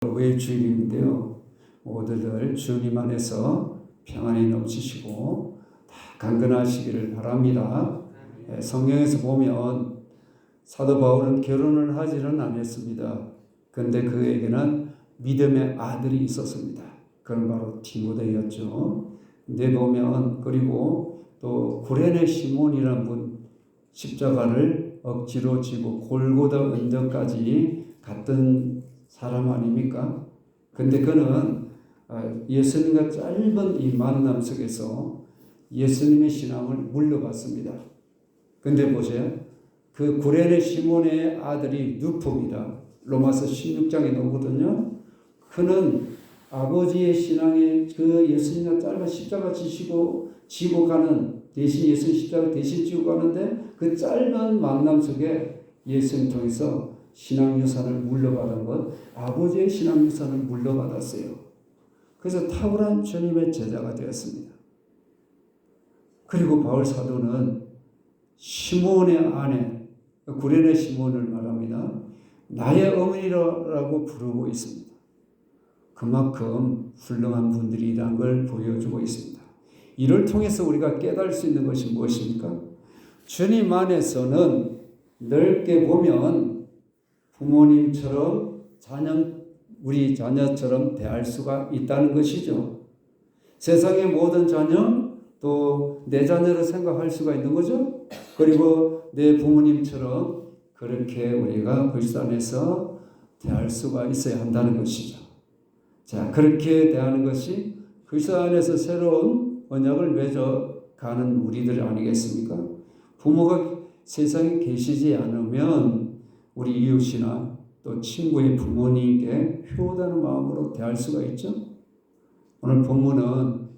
주일인데요. 모두들 주님 안에서 평안이 넘치시고 다 강건하시기를 바랍니다. 성경에서 보면 사도 바울은 결혼을 하지는 않았습니다. 그런데 그에게는 믿음의 아들이 있었습니다. 그건 바로 디모데였죠. 근데 보면 그리고 또 구레네 시몬이라는 분 십자가를 억지로 지고 골고다 언덕까지 갔던 사람 아닙니까? 근데 그는 예수님과 짧은 이 만남 속에서 예수님의 신앙을 물려받습니다. 근데 보세요. 그 구레네 시몬의 아들이 누포입니다. 로마서 16장에 나오거든요. 그는 아버지의 신앙에 그 예수님과 짧은 십자가 지고 가는 대신 예수님 십자가 대신 지고 가는데 그 짧은 만남 속에 예수님 통해서 신앙 유산을 물려받은 것, 아버지의 신앙 유산을 물려받았어요. 그래서 탁월한 주님의 제자가 되었습니다. 그리고 바울 사도는 시몬의 아내, 구레네 시몬을 말합니다. 나의 어머니라고 부르고 있습니다. 그만큼 훌륭한 분들이라는 걸 보여주고 있습니다. 이를 통해서 우리가 깨달을 수 있는 것이 무엇입니까? 주님 안에서는 넓게 보면 부모님처럼 우리 자녀처럼 대할 수가 있다는 것이죠. 세상의 모든 자녀 또 내 자녀를 생각할 수가 있는 거죠. 그리고 내 부모님처럼 그렇게 우리가 그리스도 안에서 대할 수가 있어야 한다는 것이죠. 자, 그렇게 대하는 것이 그리스도 안에서 새로운 언약을 맺어가는 우리들 아니겠습니까? 부모가 세상에 계시지 않으면 우리 이웃이나 또 친구의 부모님께 효도하는 마음으로 대할 수가 있죠. 오늘 본문은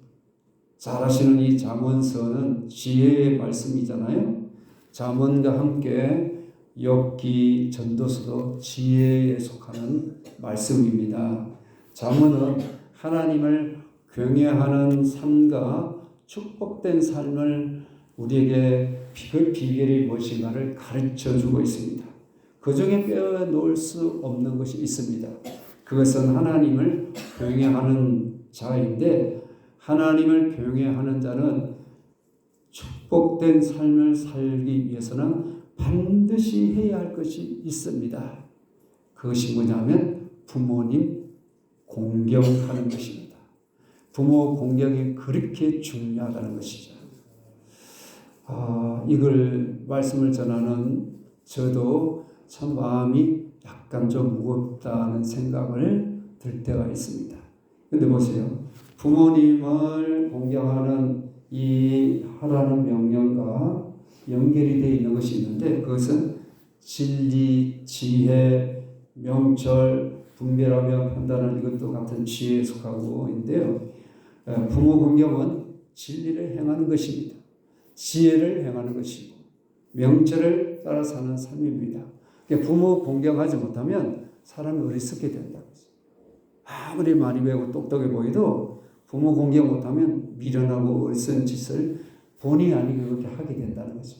잘 아시는 이 잠언서는 지혜의 말씀이잖아요. 잠언과 함께 욥기, 전도서도 지혜에 속하는 말씀입니다. 잠언은 하나님을 경외하는 삶과 축복된 삶을 우리에게 그 비결이 무엇인가를 가르쳐주고 있습니다. 그 중에 빼놓을 수 없는 것이 있습니다. 그것은 하나님을 경외하는 자인데 하나님을 경외하는 자는 축복된 삶을 살기 위해서는 반드시 해야 할 것이 있습니다. 그것이 뭐냐면 부모님 공경하는 것입니다. 부모 공경이 그렇게 중요하다는 것이죠. 이걸 말씀을 전하는 저도 참 마음이 약간 좀 무겁다는 생각을 들 때가 있습니다. 근데 보세요. 부모님을 공경하는 이 하라는 명령과 연결이 되어 있는 것이 있는데 그것은 진리, 지혜, 명철, 분별하며 판단하는 이것도 같은 지혜에 속하고 있는데요. 부모 공경은 진리를 행하는 것입니다. 지혜를 행하는 것이고 명철을 따라 사는 삶입니다. 부모 공경하지 못하면 사람이 어리석게 된다는 거죠. 아무리 많이 배우고 똑똑해 보여도 부모 공경 못하면 미련하고 어리석은 짓을 본의 아니게 그렇게 하게 된다는 거죠.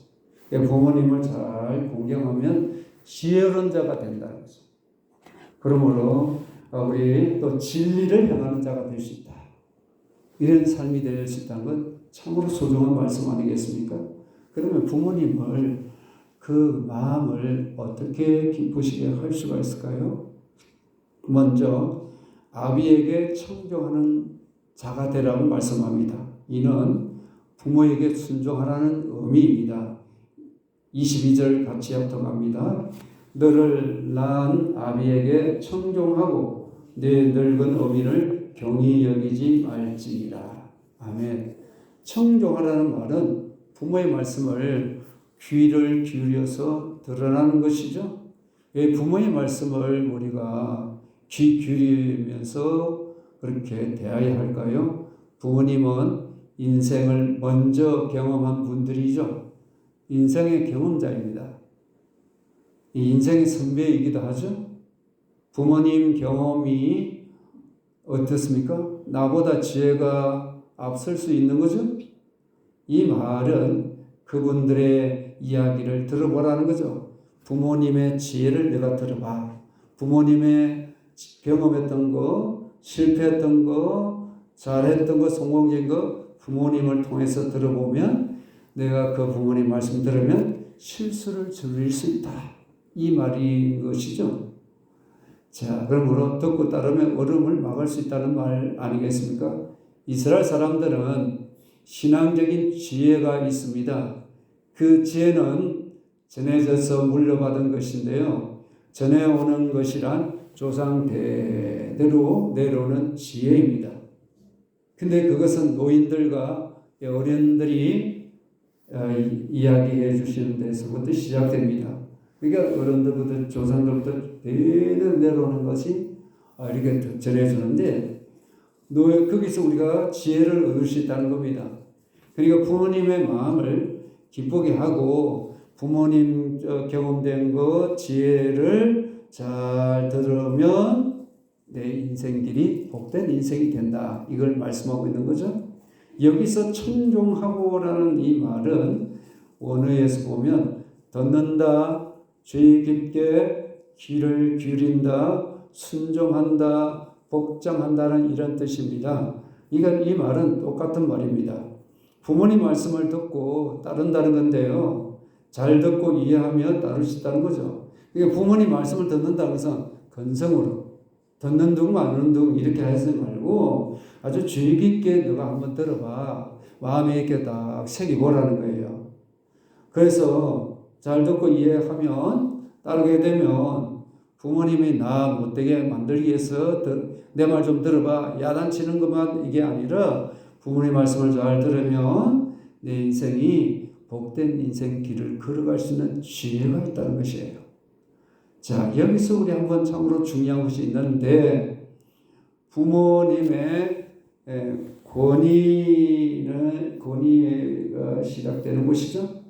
부모님을 잘 공경하면 지혜로운 자가 된다는 거죠. 그러므로 우리 또 진리를 행하는 자가 될 수 있다. 이런 삶이 될 수 있다는 건 참으로 소중한 말씀 아니겠습니까? 그러면 부모님을 그 마음을 어떻게 기쁘시게 할 수가 있을까요? 먼저 아비에게 청종하는 자가 되라고 말씀합니다. 이는 부모에게 순종하라는 의미입니다. 22절 같이 합독합니다. 너를 낳은 아비에게 청종하고 내 늙은 어미를 경히 여기지 말지니라. 아멘. 청종하라는 말은 부모의 말씀을 귀를 기울여서 드러나는 것이죠. 왜 부모의 말씀을 우리가 귀 기울이면서 그렇게 대해야 할까요? 부모님은 인생을 먼저 경험한 분들이죠. 인생의 경험자입니다. 이 인생의 선배이기도 하죠. 부모님 경험이 어떻습니까? 나보다 지혜가 앞설 수 있는 거죠. 이 말은 그분들의 이야기를 들어보라는 거죠. 부모님의 지혜를 내가 들어봐. 부모님의 경험했던 거, 실패했던 거, 잘했던 거, 성공적인 거 부모님을 통해서 들어보면 내가 그 부모님 말씀 들으면 실수를 줄일 수 있다. 이 말인 것이죠. 자, 그러므로 듣고 따르면 얼음을 막을 수 있다는 말 아니겠습니까? 이스라엘 사람들은 신앙적인 지혜가 있습니다. 그 지혜는 전해져서 물려받은 것인데요. 전해오는 것이란 조상 대대로 내려오는 지혜입니다. 근데 그것은 노인들과 어른들이 이야기해 주시는 데서부터 시작됩니다. 그러니까 어른들부터 조상들부터 대대로 내려오는 것이 이렇게 전해주는데 거기서 우리가 지혜를 얻을 수 있다는 겁니다. 그러니까 부모님의 마음을 기쁘게 하고 부모님 경험된 것 지혜를 잘 들으면 내 인생길이 복된 인생이 된다. 이걸 말씀하고 있는 거죠. 여기서 청종하고라는 이 말은 원어에서 보면 듣는다, 주의 깊게 귀를 기울인다, 순종한다, 복장한다는 이런 뜻입니다. 이 말은 똑같은 말입니다. 부모님 말씀을 듣고 따른다는 건데요. 잘 듣고 이해하며 따를 수 있다는 거죠. 그러니까 부모님 말씀을 듣는다고 해서 건성으로 듣는 둥 마는 둥 이렇게 하지 말고 아주 주의 깊게 너가 한번 들어봐. 마음에 이렇게 딱 새기보라는 거예요. 그래서 잘 듣고 이해하면 따르게 되면 부모님이 나 못되게 만들기 위해서 내 말 좀 들어봐. 야단치는 것만 이게 아니라 부모님 말씀을 잘 들으면 내 인생이 복된 인생 길을 걸어갈 수 있는 지혜가 있다는 것이에요. 자, 여기서 우리 한번 참으로 중요한 것이 있는데 부모님의 권위가 시작되는 곳이죠.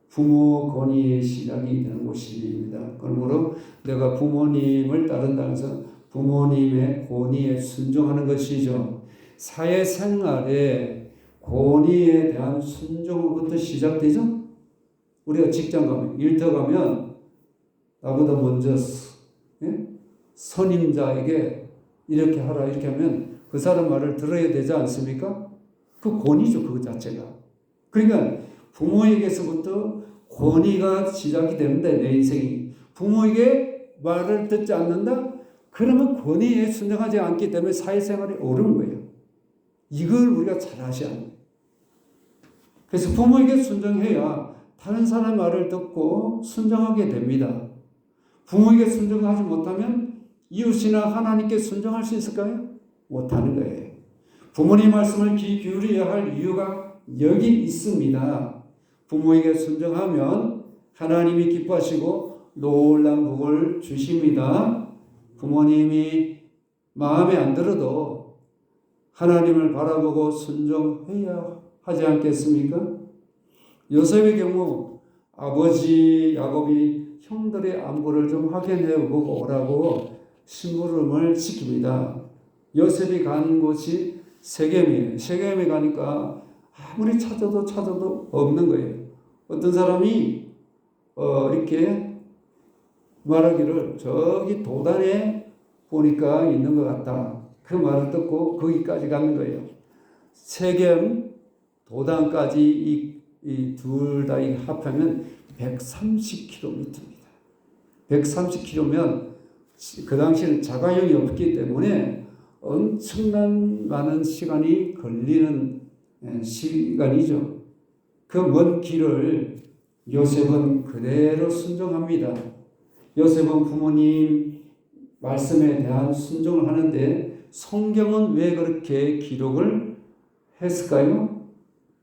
부모 권위의 시작이 되는 곳입니다. 그러므로 내가 부모님을 따른다고 해서 부모님의 권위에 순종하는 것이죠. 사회생활에 권위에 대한 순종으로부터 시작되죠. 우리가 직장 가면, 일터 가면 나보다 먼저 선임자에게 이렇게 하라 이렇게 하면 그 사람 말을 들어야 되지 않습니까? 그 권위죠, 그 자체가. 그러니까 부모에게서부터 권위가 시작이 되는데 내 인생이 부모에게 말을 듣지 않는다? 그러면 권위에 순종하지 않기 때문에 사회생활이 어려운 거예요. 이걸 우리가 잘 아셔야 합니다. 그래서 부모에게 순종해야 다른 사람의 말을 듣고 순종하게 됩니다. 부모에게 순종하지 못하면 이웃이나 하나님께 순종할 수 있을까요? 못하는 거예요. 부모님 말씀을 귀 기울여야 할 이유가 여기 있습니다. 부모에게 순종하면 하나님이 기뻐하시고 놀라운 복을 주십니다. 부모님이 마음에 안 들어도 하나님을 바라보고 순종해야 하지 않겠습니까? 요셉의 경우 아버지 야곱이 형들의 안부를 좀 확인해 보고 오라고 심부름을 시킵니다. 요셉이 간 곳이 세겜이에요. 세겜에 가니까 아무리 찾아도 없는 거예요. 어떤 사람이 이렇게 말하기를 저기 도단에 보니까 있는 것 같다. 그 말을 듣고 거기까지 가는 거예요. 세겜 도단까지 이 둘 다 합하면 130km입니다. 130km면 그 당시에는 자가용이 없기 때문에 엄청난 많은 시간이 걸리는 시간이죠. 그 먼 길을 요셉은 그대로 순종합니다. 요셉은 부모님 말씀에 대한 순종을 하는데 성경은 왜 그렇게 기록을 했을까요?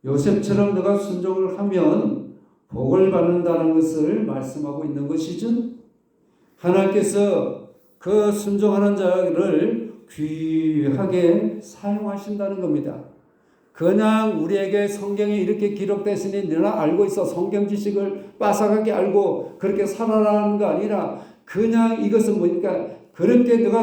요셉처럼 너가 순종을 하면 복을 받는다는 것을 말씀하고 있는 것이죠. 하나님께서 그 순종하는 자를 귀하게 사용하신다는 겁니다. 그냥 우리에게 성경에 이렇게 기록됐으니 너나 알고 있어. 성경 지식을 빠삭하게 알고 그렇게 살아라는 거 아니라 그냥 이것은 뭐니까 그렇게 너가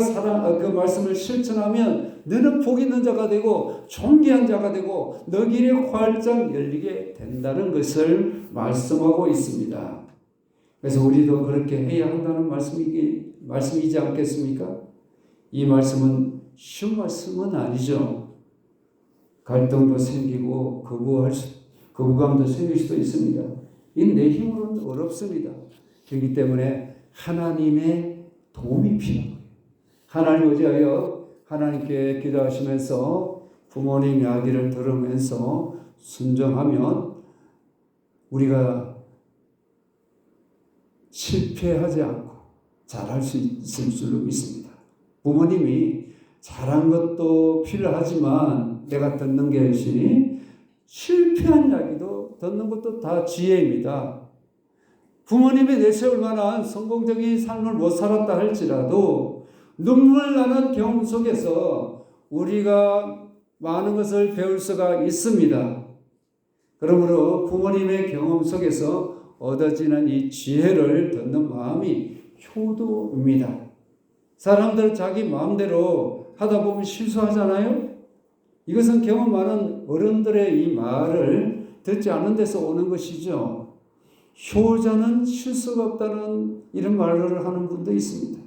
그 말씀을 실천하면 너는 복 있는 자가 되고 존귀한 자가 되고 너 길이 활짝 열리게 된다는 것을 말씀하고 있습니다. 그래서 우리도 그렇게 해야 한다는 말씀이지 않겠습니까? 이 말씀은 쉬운 말씀은 아니죠. 갈등도 생기고 거부감도 생길 수도 있습니다. 이 내 힘으로는 어렵습니다. 그렇기 때문에 하나님의 도움이 필요해요. 하나님 의지하여 하나님께 기도하시면서 부모님 이야기를 들으면서 순종하면 우리가 실패하지 않고 잘할 수 있을 줄로 믿습니다. 부모님이 잘한 것도 필요하지만 내가 듣는 것이 실패한 이야기도 듣는 것도 다 지혜입니다. 부모님이 내세울 만한 성공적인 삶을 못 살았다 할지라도 눈물 나는 경험 속에서 우리가 많은 것을 배울 수가 있습니다. 그러므로 부모님의 경험 속에서 얻어지는 이 지혜를 듣는 마음이 효도입니다. 사람들 자기 마음대로 하다 보면 실수하잖아요. 이것은 경험 많은 어른들의 이 말을 듣지 않는 데서 오는 것이죠. 효자는 실수가 없다는 이런 말을 하는 분도 있습니다.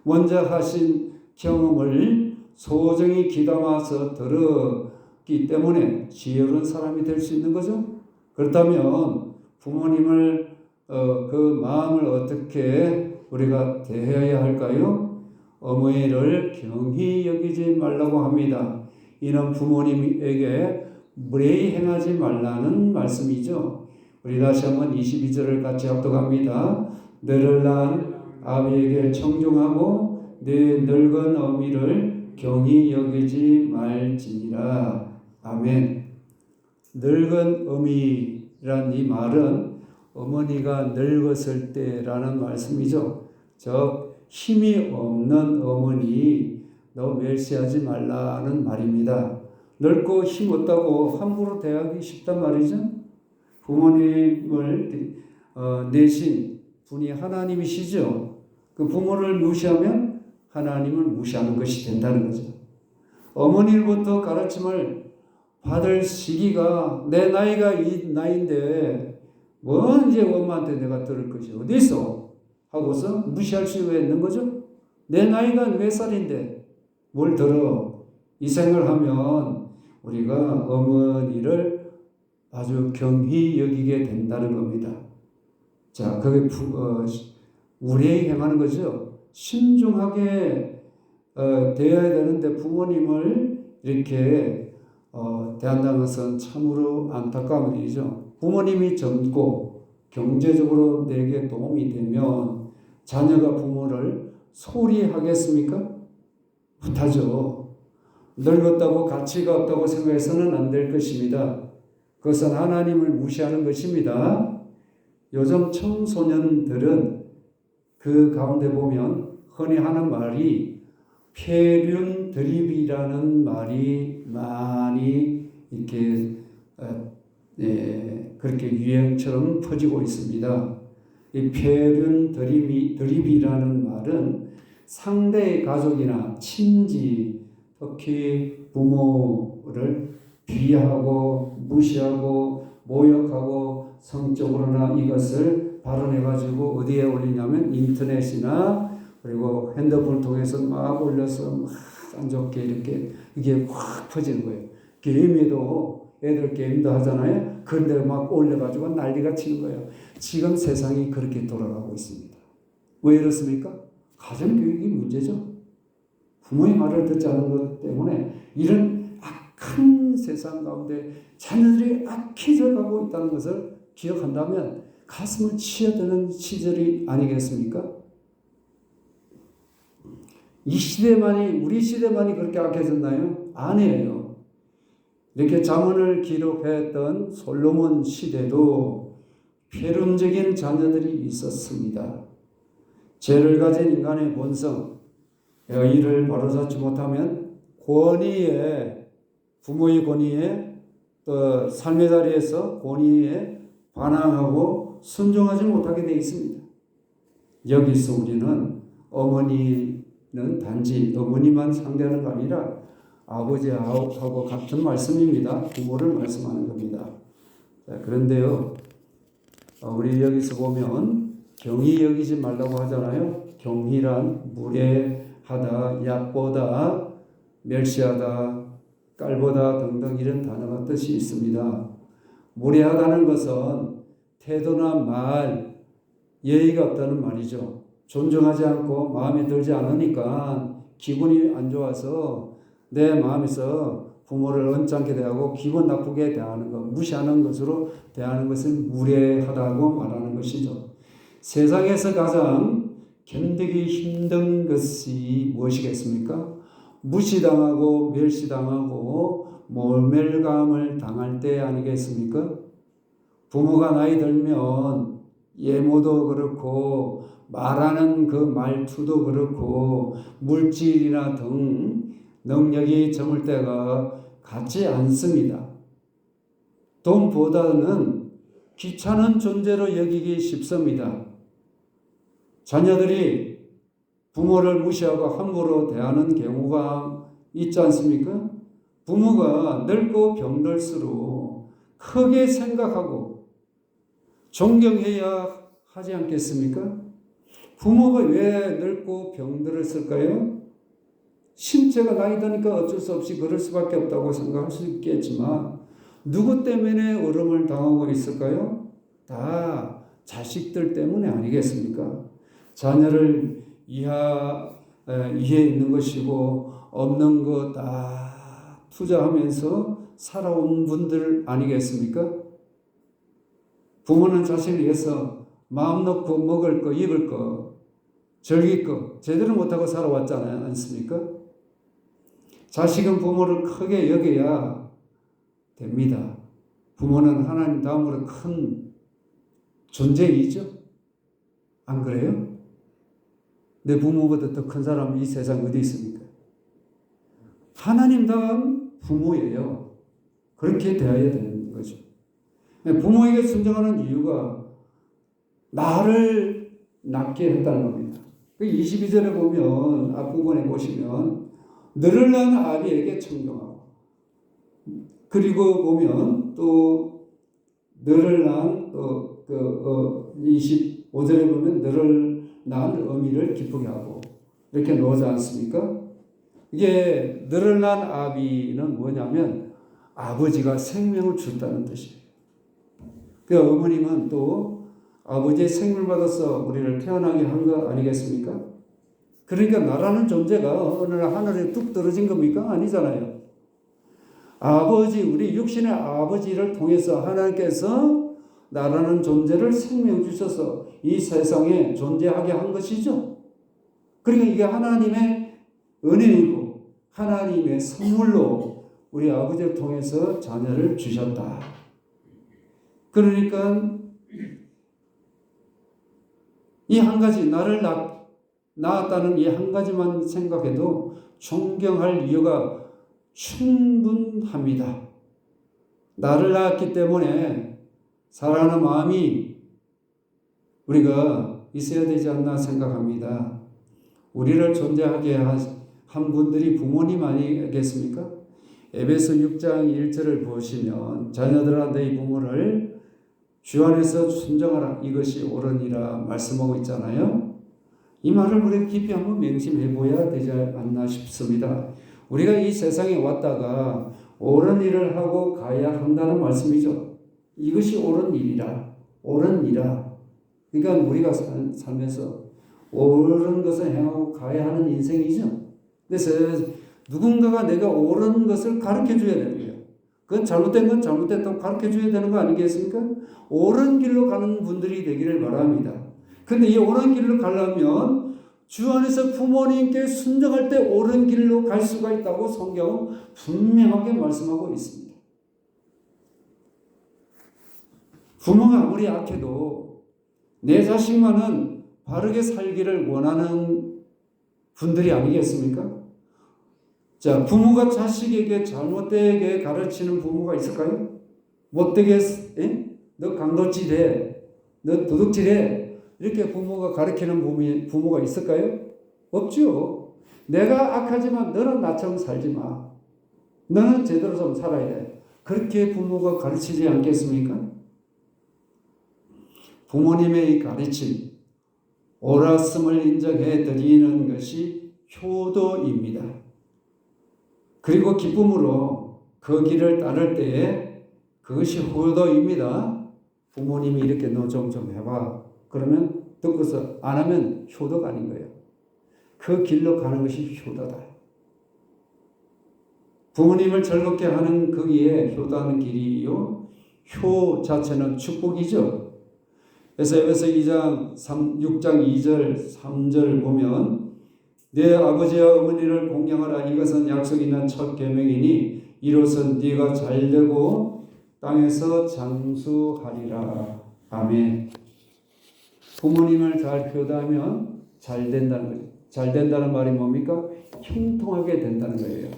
먼저 하신 경험을 소중히 귀담아서 들었기 때문에 지혜로운 사람이 될 수 있는 거죠. 그렇다면 부모님을 그 마음을 어떻게 우리가 대해야 할까요? 어머니를 경히 여기지 말라고 합니다. 이는 부모님에게 무례히 행하지 말라는 말씀이죠. 우리 다시 한번 22절을 같이 합독합니다. 너를 낳은 아비에게 청종하고 내 늙은 어미를 경히 여기지 말지니라. 아멘. 늙은 어미란 이 말은 어머니가 늙었을 때라는 말씀이죠. 즉 힘이 없는 어머니 너 멸시하지 말라는 말입니다. 늙고 힘 없다고 함부로 대하기 쉽단 말이죠. 부모님을 내신 분이 하나님이시죠. 그 부모를 무시하면 하나님을 무시하는 것이 된다는 거죠. 어머니로부터 가르침을 받을 시기가 내 나이가 이 나이인데 언제 엄마한테 내가 들을 것이 어디 있어? 하고서 무시할 수 있는 거죠. 내 나이가 몇 살인데 뭘 들어? 이 생각을 하면 우리가 어머니를 아주 경히 여기게 된다는 겁니다. 자, 그게 우리에게 행하는 거죠. 신중하게 대해야 되는데 부모님을 이렇게 대한다는 것은 참으로 안타까운 일이죠. 부모님이 젊고 경제적으로 내게 도움이 되면 자녀가 부모를 소홀히 하겠습니까? 못하죠. 늙었다고 가치가 없다고 생각해서는 안 될 것입니다. 그것은 하나님을 무시하는 것입니다. 요즘 청소년들은 그 가운데 보면 흔히 하는 말이 폐륜 드립이라는 말이 많이 이렇게 그렇게 유행처럼 퍼지고 있습니다. 이 폐륜 드립이라는 말은 상대의 가족이나 친지, 특히 부모를 비하하고 무시하고 모욕하고 성적으로나 이것을 발언해가지고 어디에 올리냐면 인터넷이나 그리고 핸드폰을 통해서 막 올려서 막 안 좋게 이렇게 이게 확 퍼지는 거예요. 게임에도 애들 게임도 하잖아요. 그런데 막 올려가지고 난리가 치는 거예요. 지금 세상이 그렇게 돌아가고 있습니다. 왜 이렇습니까? 가정교육이 문제죠. 부모의 말을 듣지 않는 것 때문에 이런 악한 세상 가운데 자녀들이 악해져 가고 있다는 것을 기억한다면 가슴을 치어드는 시절이 아니겠습니까? 이 시대만이, 우리 시대만이 그렇게 악해졌나요? 아니에요. 이렇게 잠언을 기록했던 솔로몬 시대도 폐륜적인 자녀들이 있었습니다. 죄를 가진 인간의 본성, 이를 바로잡지 못하면 권위에, 부모의 권위에, 또 삶의 자리에서 권위에 반항하고 순종하지 못하게 되어 있습니다. 여기서 우리는 어머니는 단지 어머니만 상대하는 거 아니라 아버지하고 같은 말씀입니다. 부모를 말씀하는 겁니다. 자, 그런데요, 우리 여기서 보면 경히 여기지 말라고 하잖아요. 경희란 무례하다, 약보다, 멸시하다, 깔보다 등등 이런 단어가 뜻이 있습니다. 무례하다는 것은 태도나 말, 예의가 없다는 말이죠. 존중하지 않고 마음에 들지 않으니까 기분이 안 좋아서 내 마음에서 부모를 언짢게 대하고 기분 나쁘게 대하는 것, 무시하는 것으로 대하는 것을 무례하다고 말하는 것이죠. 세상에서 가장 견디기 힘든 것이 무엇이겠습니까? 무시당하고 멸시당하고 모멸감을 당할 때 아니겠습니까? 부모가 나이 들면 예모도 그렇고 말하는 그 말투도 그렇고 물질이나 등 능력이 저물 때가 같지 않습니다. 돈보다는 귀찮은 존재로 여기기 쉽습니다. 자녀들이 부모를 무시하고 함부로 대하는 경우가 있지 않습니까? 부모가 늙고 병들수록 크게 생각하고 존경해야 하지 않겠습니까? 부모가 왜 늙고 병들었을까요? 신체가 나이 드니까 어쩔 수 없이 그럴 수밖에 없다고 생각할 수 있겠지만 누구 때문에 어려움을 당하고 있을까요? 다 자식들 때문에 아니겠습니까? 자녀를 이해 있는 것이고 없는 거 다 투자하면서 살아온 분들 아니겠습니까? 부모는 자식을 위해서 마음 놓고 먹을 거, 입을 거, 즐길 거 제대로 못하고 살아왔잖아요. 않습니까? 자식은 부모를 크게 여겨야 됩니다. 부모는 하나님 다음으로 큰 존재이죠. 안 그래요? 내 부모보다 더 큰 사람이 이 세상 어디 있습니까? 하나님 다음 부모예요. 그렇게 대해야 되는 거죠. 부모에게 순종하는 이유가 나를 낳게 했다는 겁니다. 22절에 보면 앞부분에 보시면 너를 낳은 아비에게 청종하고 그리고 보면 또 너를 낳은 25절에 보면 너를 낳은 어미를 기쁘게 하고 이렇게 놓지 않습니까? 이게 너를 낳은 아비는 뭐냐면 아버지가 생명을 줬다는 뜻이에요. 그 어머님은 또 아버지의 생명을 받아서 우리를 태어나게 한 거 아니겠습니까? 그러니까 나라는 존재가 어느 날 하늘에 뚝 떨어진 겁니까? 아니잖아요. 아버지, 우리 육신의 아버지를 통해서 하나님께서 나라는 존재를 생명 주셔서 이 세상에 존재하게 한 것이죠. 그러니까 이게 하나님의 은혜이고 하나님의 선물로 우리 아버지를 통해서 자녀를 주셨다. 그러니까 이 한 가지 나를 낳았다는 이 한 가지만 생각해도 존경할 이유가 충분합니다. 나를 낳았기 때문에 사랑하는 마음이 우리가 있어야 되지 않나 생각합니다. 우리를 존재하게 한 분들이 부모님 아니겠습니까? 에베소 6장 1절을 보시면 자녀들아 이 부모를 주 안에서 순종하라 이것이 옳으니라 말씀하고 있잖아요. 이 말을 우리가 깊이 한번 명심해 보아야 되지 않나 싶습니다. 우리가 이 세상에 왔다가 옳은 일을 하고 가야 한다는 말씀이죠. 이것이 옳은 일이라. 옳은 일이라. 그러니까 우리가 살면서 옳은 것을 행하고 가야 하는 인생이죠. 그래서 누군가가 내가 옳은 것을 가르쳐 줘야 되는 거예요. 그건 잘못된 건 잘못됐다고 가르쳐 줘야 되는 거 아니겠습니까? 옳은 길로 가는 분들이 되기를 바랍니다. 근데 이 옳은 길로 가려면 주 안에서 부모님께 순종할 때 옳은 길로 갈 수가 있다고 성경은 분명하게 말씀하고 있습니다. 부모가 아무리 악해도 내 자식만은 바르게 살기를 원하는 분들이 아니겠습니까? 자, 부모가 자식에게 잘못되게 가르치는 부모가 있을까요? 못되게, 너 강도질해, 너 도둑질해, 이렇게 부모가 가르치는 부모가 있을까요? 없죠. 내가 악하지만 너는 나처럼 살지 마. 너는 제대로 좀 살아야 돼. 그렇게 부모가 가르치지 않겠습니까? 부모님의 이 가르침, 옳았음을 인정해 드리는 것이 효도입니다. 그리고 기쁨으로 그 길을 따를 때에 그것이 효도입니다. 부모님이 이렇게 너 좀 해봐. 그러면 듣고서 안 하면 효도가 아닌 거예요. 그 길로 가는 것이 효도다. 부모님을 즐겁게 하는 거기에 효도하는 길이요. 효 자체는 축복이죠. 그래서 에베소 6장 2절 3절 보면 내 아버지와 어머니를 공경하라. 이것은 약속 있는 첫 계명이니 이로써 네가 잘되고 땅에서 장수하리라. 아멘. 부모님을 잘 효도하면 잘 된다는 거죠. 잘 된다는 말이 뭡니까? 형통하게 된다는 거예요.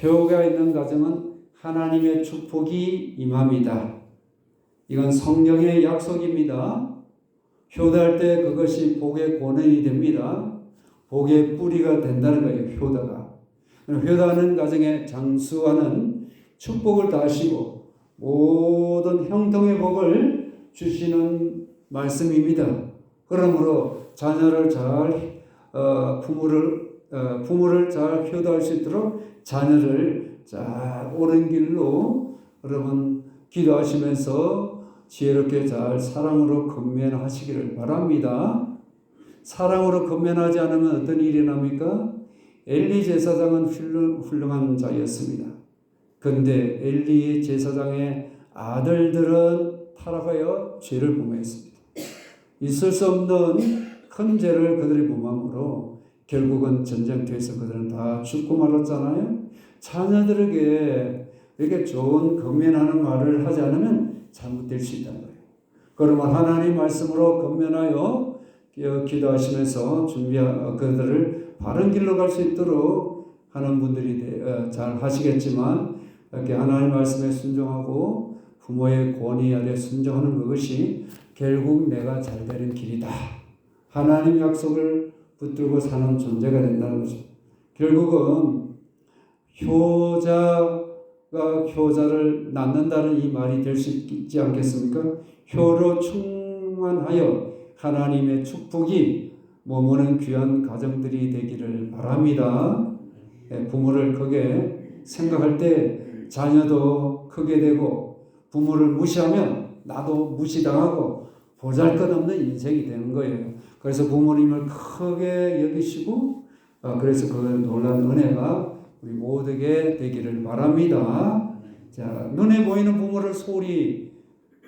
효가 있는 가정은 하나님의 축복이 임합니다. 이건 성경의 약속입니다. 효도할 때 그것이 복의 본원이 됩니다. 복의 뿌리가 된다는 거예요. 효도가. 효도하는 가정에 장수하는 축복을 다하시고 모든 형통의 복을 주시는 말씀입니다. 그러므로 자녀를 잘 부모를 잘 효도할 수 있도록 자녀를 잘 옳은 길로 여러분 기도하시면서 지혜롭게 잘 사랑으로 건면하시기를 바랍니다. 사랑으로 건면하지 않으면 어떤 일이 납니까? 엘리 제사장은 훌륭한 자였습니다. 그런데 엘리 제사장의 아들들은 타락하여 죄를 범했습니다. 있을 수 없는 큰 죄를 그들이 범함으로 결국은 전쟁터에서 그들은 다 죽고 말았잖아요. 자녀들에게 이렇게 좋은 건면하는 말을 하지 않으면 잘못될 수 있다는 거예요. 그러면 하나님 말씀으로 건면하여 기도하시면서 그들을 바른 길로 갈 수 있도록 하는 분들이 잘 하시겠지만 이렇게 하나님 말씀에 순종하고 부모의 권위 아래 순종하는 그것이 결국 내가 잘 되는 길이다. 하나님 약속을 붙들고 사는 존재가 된다는 거죠. 결국은 효자가 효자를 낳는다는 이 말이 될 수 있지 않겠습니까? 효로 충만하여 하나님의 축복이 머무는 귀한 가정들이 되기를 바랍니다. 부모를 크게 생각할 때 자녀도 크게 되고 부모를 무시하면 나도 무시당하고 보잘것없는 인생이 되는 거예요. 그래서 부모님을 크게 여기시고 그래서 그 놀라운 은혜가 우리 모두에게 되기를 바랍니다. 자, 눈에 보이는 부모를 소홀히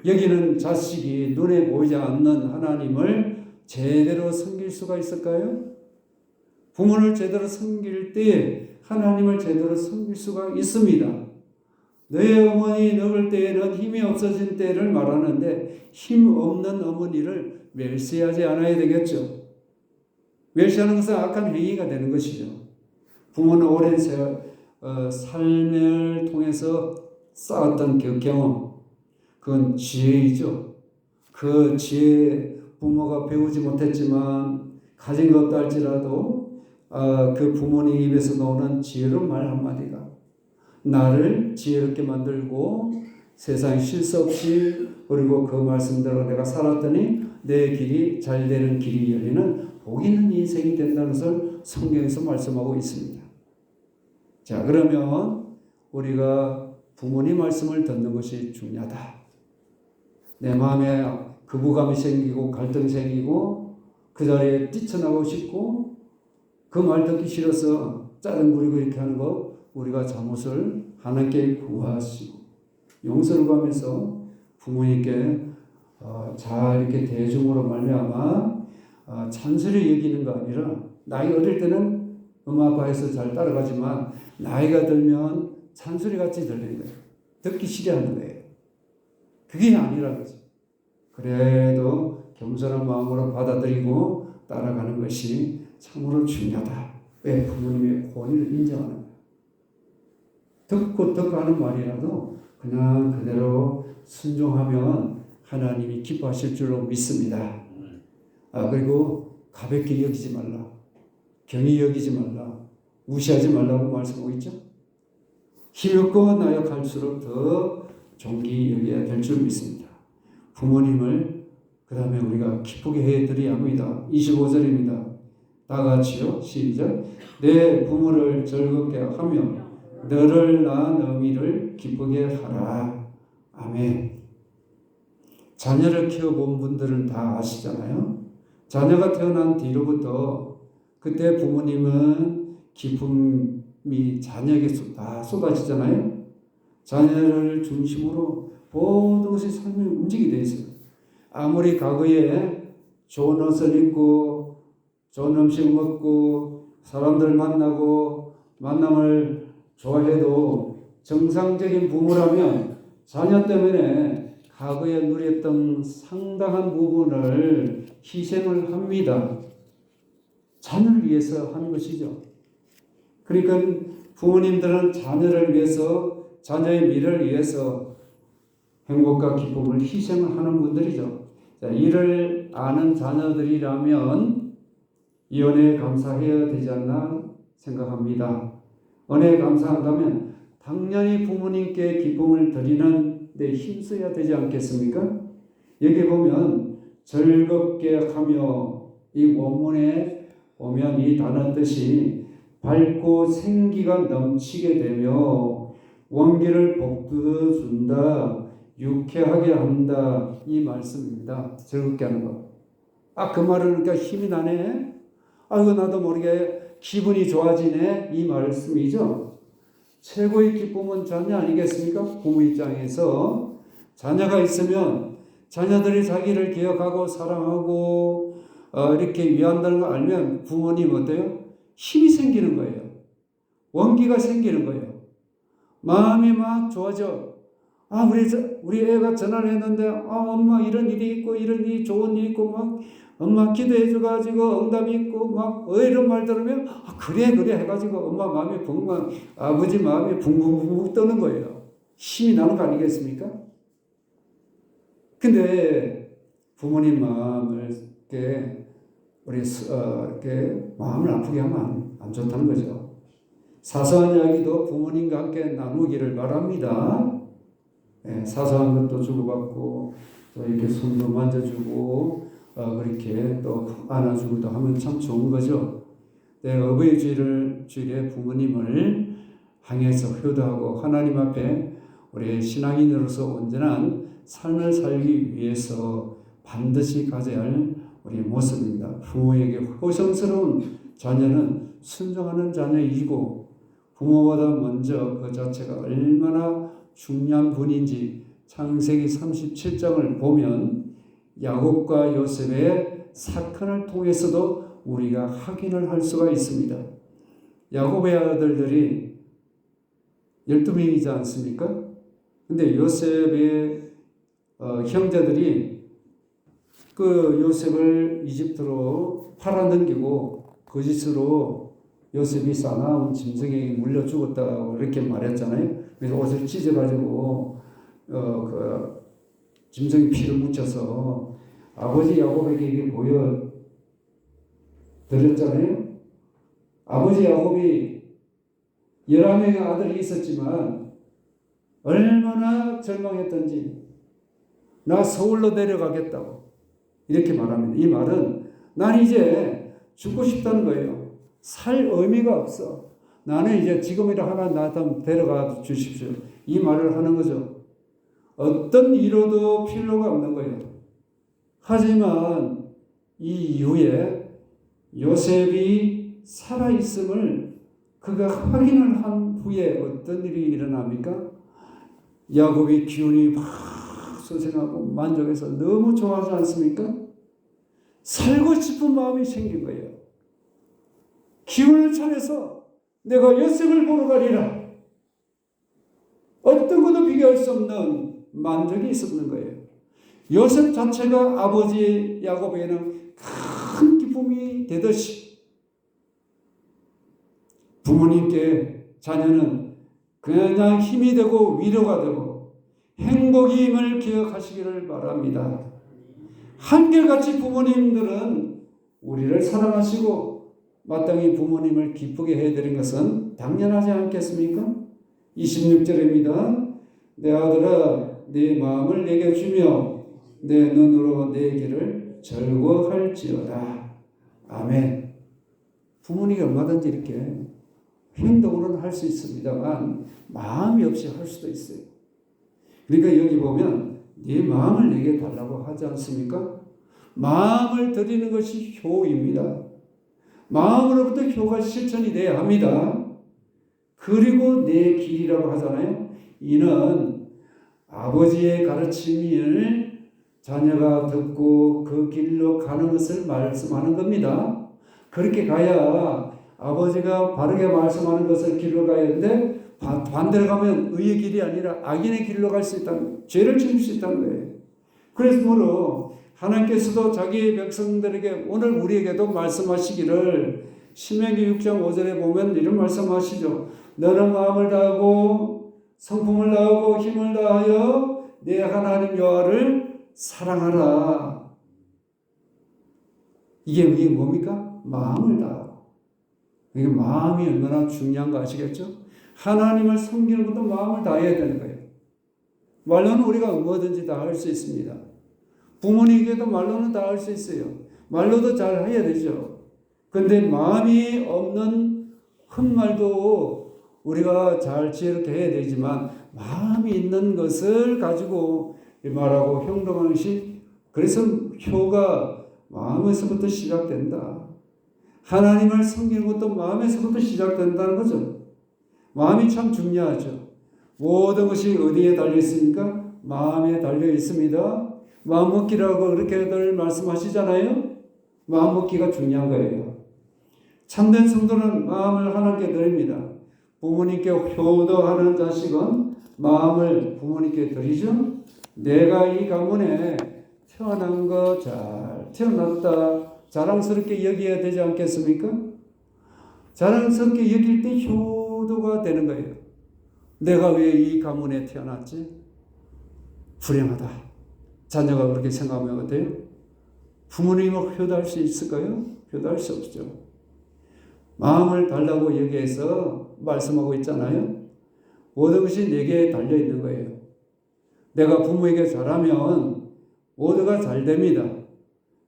여기는 자식이 눈에 보이지 않는 하나님을 제대로 섬길 수가 있을까요? 부모를 제대로 섬길 때 하나님을 제대로 섬길 수가 있습니다. 너의 어머니 늙을 때에는 힘이 없어진 때를 말하는데 힘 없는 어머니를 멸시하지 않아야 되겠죠. 멸시하는 것은 악한 행위가 되는 것이죠. 부모는 오랜 삶을 통해서 쌓았던 경험, 그건 지혜이죠. 그 지혜 부모가 배우지 못했지만 가진 것 없다 할지라도 그 부모님 입에서 나오는 지혜로운 말 한마디가 나를 지혜롭게 만들고 세상에 실수 없이 그리고 그 말씀대로 내가 살았더니 내 길이 잘 되는 길이 열리는 복 있는 인생이 된다는 것을 성경에서 말씀하고 있습니다. 자, 그러면 우리가 부모님 말씀을 듣는 것이 중요하다. 내 마음에 거부감이 생기고 갈등이 생기고 그 자리에 뛰쳐나가고 싶고 그 말 듣기 싫어서 짜증 부리고 이렇게 하는 거 우리가 잘못을 하나님께 구하시고 용서를 구하면서 부모님께 잘 이렇게 대중으로 말미암아 잔소리 여기는 거 아니라 나이 어릴 때는 엄마 아빠에서 잘 따라가지만 나이가 들면 잔소리같이 들리는 거예요. 듣기 싫어하는 거예요. 그게 아니라는 거죠. 그래도 겸손한 마음으로 받아들이고 따라가는 것이 참으로 중요하다. 왜? 부모님의 권위를 인정하는 거예요. 듣고 하는 말이라도 그냥 그대로 순종하면 하나님이 기뻐하실 줄로 믿습니다. 그리고 가볍게 여기지 말라. 경히 여기지 말라. 무시하지 말라고 말씀하고 있죠. 힘없고 나약할수록 더 존귀 여겨야 될 줄 믿습니다. 부모님을 그 다음에 우리가 기쁘게 해드려야 합니다. 25절입니다. 다 같이요. 시작. 내 부모를 즐겁게 하며 너를 낳은 어미를 기쁘게 하라. 아멘. 자녀를 키워본 분들은 다 아시잖아요. 자녀가 태어난 뒤로부터 그때 부모님은 기쁨이 자녀에게 다 쏟아지잖아요. 자녀를 중심으로 모든 것이 삶이 움직이게 되어 있어요. 아무리 과거에 좋은 옷을 입고 좋은 음식 먹고 사람들 만나고 만남을 좋아해도 정상적인 부모라면 자녀 때문에 과거에 누렸던 상당한 부분을 희생을 합니다. 자녀를 위해서 하는 것이죠. 그러니까 부모님들은 자녀를 위해서, 자녀의 미래를 위해서 행복과 기쁨을 희생을 하는 분들이죠. 자, 이를 아는 자녀들이라면 이 은혜에 감사해야 되지 않나 생각합니다. 은혜에 감사한다면 당연히 부모님께 기쁨을 드리는 데 힘써야 되지 않겠습니까? 여기 보면 즐겁게 하며, 이 원문에 보면 이 단어 뜻이 밝고 생기가 넘치게 되며 원기를 복돋아 준다, 유쾌하게 한다, 이 말씀입니다. 즐겁게 하는 거. 그 말을 그러니까 힘이 나네. 이거 나도 모르게 기분이 좋아지네, 이 말씀이죠. 최고의 기쁨은 자녀 아니겠습니까? 부모 입장에서 자녀가 있으면 자녀들이 자기를 기억하고 사랑하고 이렇게 위한다는 걸 알면 부모님 어때요? 힘이 생기는 거예요. 원기가 생기는 거예요. 마음이 막 좋아져. 우리 애가 전화를 했는데 엄마 이런 일이 있고 이런 일이 좋은 일이 있고 막 엄마 기도해 줘가지고 응답이 있고 막 이런 말 들으면 그래 해가지고 엄마 마음이 붕붕, 아버지 마음이 붕붕붕 떠는 거예요. 힘이 나는 거 아니겠습니까? 근데 부모님 마음을 이렇게 이렇게 마음을 아프게 하면 안 좋다는 거죠. 사소한 이야기도 부모님과 함께 나누기를 바랍니다. 사소한 것도 주고받고 또 이렇게 손도 만져주고 그렇게 또 안아주고도 하면 참 좋은 거죠. 어버이 주일에 부모님을 향해서 효도하고 하나님 앞에 우리 신앙인으로서 온전한 삶을 살기 위해서 반드시 가져야 할 우리 모습입니다. 부모에게 호성스러운 자녀는 순종하는 자녀이고 부모보다 먼저 그 자체가 얼마나 중요한 분인지 창세기 37장을 보면 야곱과 요셉의 사건을 통해서도 우리가 확인을 할 수가 있습니다. 야곱의 아들들이 12명이지 않습니까? 근데 요셉의 형제들이 그 요셉을 이집트로 팔아넘기고 거짓으로 요셉이 사나운 짐승에게 물려 죽었다고 이렇게 말했잖아요. 그래서 옷을 찢어가지고 그 짐승의 피를 묻혀서 아버지 야곱에게 이게 보여드렸잖아요. 아버지 야곱이 11명의 아들이 있었지만 얼마나 절망했던지 나 서울로 내려가겠다고 이렇게 말합니다. 이 말은 난 이제 죽고 싶다는 거예요. 살 의미가 없어. 나는 이제 지금이라 하나 나 좀 데려가 주십시오. 이 말을 하는 거죠. 어떤 위로도 필요가 없는 거예요. 하지만 이 이후에 요셉이 살아있음을 그가 확인을 한 후에 어떤 일이 일어납니까? 야곱이 기운이 막 솟아나고 만족해서 너무 좋아하지 않습니까? 살고 싶은 마음이 생긴 거예요. 기운을 차려서 내가 요셉을 보러 가리라. 어떤 것도 비교할 수 없는 만족이 있었는 거예요. 요셉 자체가 아버지 야곱에게는 큰 기쁨이 되듯이 부모님께 자녀는 그냥 힘이 되고 위로가 되고 행복임을 기억하시기를 바랍니다. 한결같이 부모님들은 우리를 사랑하시고 마땅히 부모님을 기쁘게 해드린 것은 당연하지 않겠습니까? 26절입니다. 내 아들아 내 마음을 내게 주며 내 눈으로 내 길을 즐거워할지어다. 아멘. 부모님이 얼마든지 이렇게 행동으로는 할 수 있습니다만 마음이 없이 할 수도 있어요. 그러니까 여기 보면 네 마음을 내게 달라고 하지 않습니까? 마음을 드리는 것이 효입니다. 마음으로부터 효가 실천이 돼야 합니다. 그리고 내 길이라고 하잖아요. 이는 아버지의 가르침을 자녀가 듣고 그 길로 가는 것을 말씀하는 겁니다. 그렇게 가야 아버지가 바르게 말씀하는 것을 길로 가야 하는데 반대로 가면 의의 길이 아니라 악인의 길로 갈 수 있다는, 죄를 지을 수 있다는 거예요. 그래서 하나님께서도 자기 백성들에게 오늘 우리에게도 말씀하시기를 신명기 6장 5절에 보면 이런 말씀하시죠. 너는 마음을 다하고 성품을 다하고 힘을 다하여 내 하나님 여호와를 사랑하라. 이게 뭡니까? 마음을 다하고. 이게 마음이 얼마나 중요한 거 아시겠죠? 하나님을 섬기는 것도 마음을 다해야 되는 거예요. 말로는 우리가 뭐든지 다 할 수 있습니다. 부모님에게도 말로는 다 할 수 있어요. 말로도 잘 해야 되죠. 근데 마음이 없는 헛말도 우리가 잘 지혜롭게 해야 되지만 마음이 있는 것을 가지고 말하고 행동하는 것이, 그래서 효가 마음에서부터 시작된다. 하나님을 섬기는 것도 마음에서부터 시작된다는 거죠. 마음이 참 중요하죠. 모든 것이 어디에 달려 있습니까? 마음에 달려 있습니다. 마음먹기라고 그렇게들 말씀하시잖아요. 마음먹기가 중요한 거예요. 참된 성도는 마음을 하나님께 드립니다. 부모님께 효도하는 자식은 마음을 부모님께 드리죠. 내가 이 가문에 태어난 거 잘 태어났다 자랑스럽게 여겨야 되지 않겠습니까? 자랑스럽게 여길 때 효도가 되는 거예요. 내가 왜 이 가문에 태어났지? 불행하다. 자녀가 그렇게 생각하면 어때요? 부모님을 효도할 수 있을까요? 효도할 수 없죠. 마음을 달라고 여기에서 말씀하고 있잖아요. 모든 것이 내게 달려 있는 거예요. 내가 부모에게 잘하면 모두가 잘 됩니다.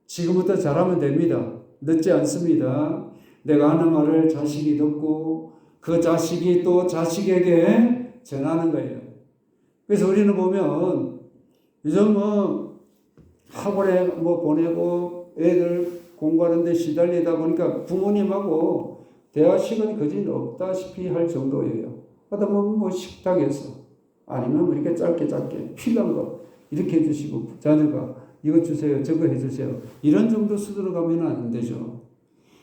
지금부터 잘하면 됩니다. 늦지 않습니다. 내가 하는 말을 자식이 듣고 그 자식이 또 자식에게 전하는 거예요. 그래서 우리는 보면 요즘 학원에 보내고 애들 공부하는 데 시달리다 보니까 부모님하고 대화 시간이 거의 없다시피 할 정도예요. 하다 보면 식탁에서 아니면 이렇게 짧게 필요한 거 이렇게 해주시고 자녀가 이거 주세요, 저거 해주세요. 이런 정도 수준으로 가면 안 되죠.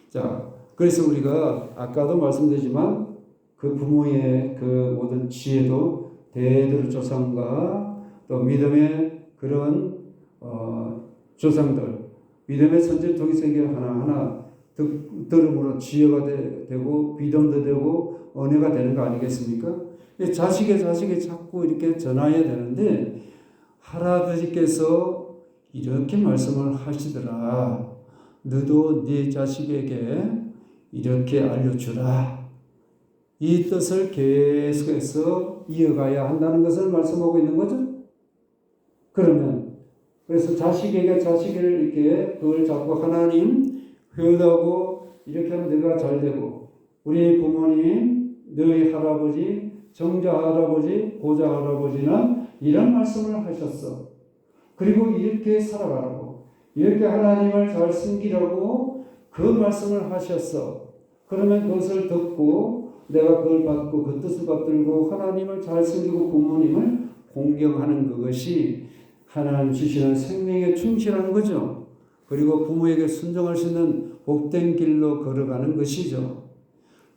자, 그래서 우리가 아까도 말씀드리지만 그 부모의 그 모든 지혜도 대대로 조상과 또 믿음의 그런 조상들, 믿음의 선제 통해서 하나하나 들음으로 지혜가 되고 믿음도 되고 은혜가 되는 거 아니겠습니까? 자식에 자꾸 이렇게 전해야 되는데 할아버지께서 이렇게 말씀을 하시더라. 너도 네 자식에게 이렇게 알려주라. 이 뜻을 계속해서 이어가야 한다는 것을 말씀하고 있는 거죠. 그래서 자식에게 자식을 이렇게 그걸 잡고 하나님 효도하고 이렇게 하면 내가 잘 되고 우리 부모님, 너희 할아버지, 정자 할아버지, 고자 할아버지는 이런 말씀을 하셨어. 그리고 이렇게 살아가라고. 이렇게 하나님을 잘 섬기라고 그 말씀을 하셨어. 그러면 그것을 듣고 내가 그걸 받고 그 뜻을 받들고 하나님을 잘 섬기고 부모님을 공경하는 그것이 하나님 주시는 생명에 충실하는 거죠. 그리고 부모에게 순종할 수 있는 복된 길로 걸어가는 것이죠.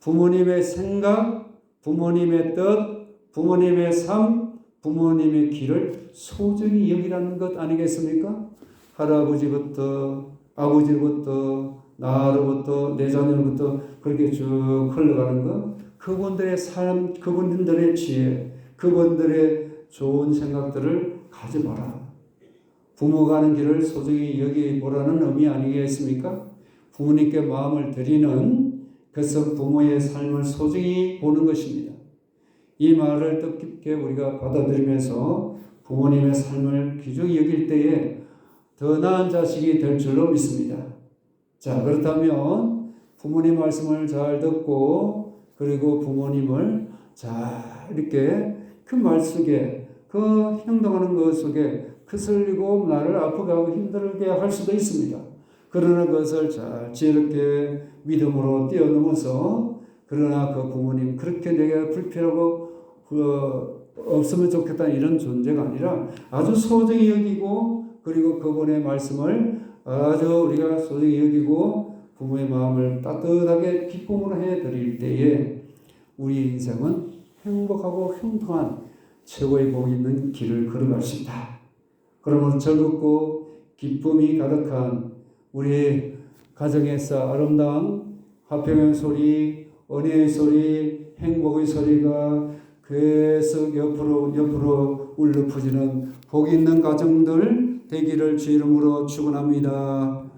부모님의 생각, 부모님의 뜻, 부모님의 삶, 부모님의 길을 소중히 여기라는 것 아니겠습니까? 할아버지부터 아버지부터 나로부터 내 자녀로부터 그렇게 쭉 흘러가는 것, 그분들의 삶, 그분들의 지혜, 그분들의 좋은 생각들을 가져봐라. 부모가 하는 길을 소중히 여기보라는 의미 아니겠습니까? 부모님께 마음을 드리는 그것은 부모의 삶을 소중히 보는 것입니다. 이 말을 뜻깊게 우리가 받아들이면서 부모님의 삶을 귀중히 여길 때에 더 나은 자식이 될 줄로 믿습니다. 자, 그렇다면 부모님 말씀을 잘 듣고 그리고 부모님을 잘 이렇게 그 말 속에 그 행동하는 것 속에 거슬리고 나를 아프게 하고 힘들게 할 수도 있습니다. 그러나 그것을 잘 지혜롭게 믿음으로 뛰어넘어서 그러나 그 부모님 그렇게 내가 불필요하고 없으면 좋겠다 이런 존재가 아니라 아주 소중히 여기고 그리고 그분의 말씀을 아주 우리가 소중히 여기고 부모의 마음을 따뜻하게 기쁨으로 해드릴 때에 우리 인생은 행복하고 형통한 최고의 복이 있는 길을 걸어갈 수 있다. 그러면 즐겁고 기쁨이 가득한 우리 가정에서 아름다운 화평의 소리, 은혜의 소리, 행복의 소리가 계속 옆으로 울려 퍼지는 복 있는 가정들 되기를 주 이름으로 축원합니다.